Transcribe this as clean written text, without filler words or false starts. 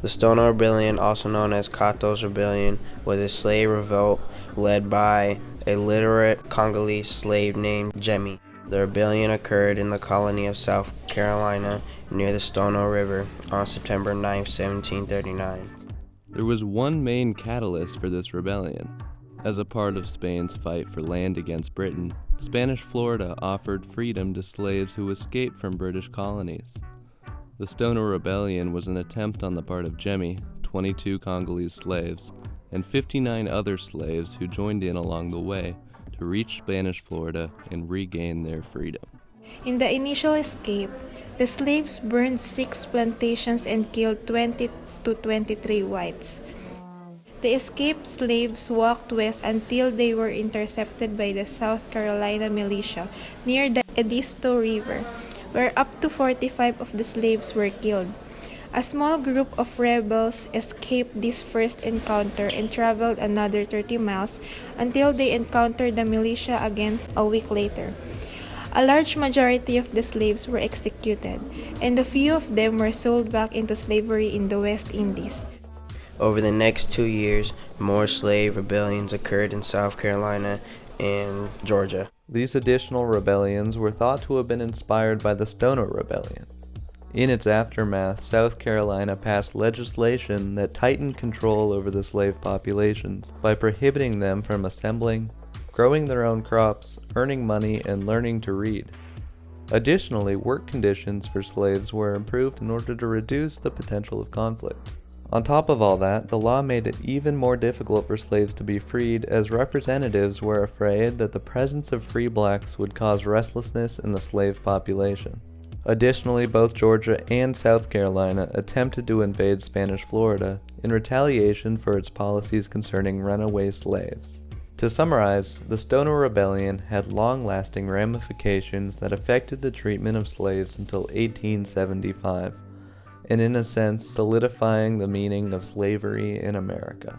The Stono Rebellion, also known as Cato's Rebellion, was a slave revolt led by a literate Congolese slave named Jemmy. The rebellion occurred in the colony of South Carolina near the Stono River on September 9, 1739. There was one main catalyst for this rebellion. As a part of Spain's fight for land against Britain, Spanish Florida offered freedom to slaves who escaped from British colonies. The Stono Rebellion was an attempt on the part of Jemmy, 22 Congolese slaves, and 59 other slaves who joined in along the way to reach Spanish Florida and regain their freedom. In the initial escape, the slaves burned 6 plantations and killed 20 to 23 whites. The escaped slaves walked west until they were intercepted by the South Carolina militia near the Edisto River, where up to 45 of the slaves were killed. A small group of rebels escaped this first encounter and traveled another 30 miles until they encountered the militia again a week later. A large majority of the slaves were executed, and a few of them were sold back into slavery in the West Indies. Over the next 2 years, more slave rebellions occurred in South Carolina and Georgia. These additional rebellions were thought to have been inspired by the Stono Rebellion. In its aftermath, South Carolina passed legislation that tightened control over the slave populations by prohibiting them from assembling, growing their own crops, earning money, and learning to read. Additionally, work conditions for slaves were improved in order to reduce the potential of conflict. On top of all that, the law made it even more difficult for slaves to be freed, as representatives were afraid that the presence of free blacks would cause restlessness in the slave population. Additionally, both Georgia and South Carolina attempted to invade Spanish Florida in retaliation for its policies concerning runaway slaves. To summarize, the Stono Rebellion had long-lasting ramifications that affected the treatment of slaves until 1875, and in a sense solidifying the meaning of slavery in America.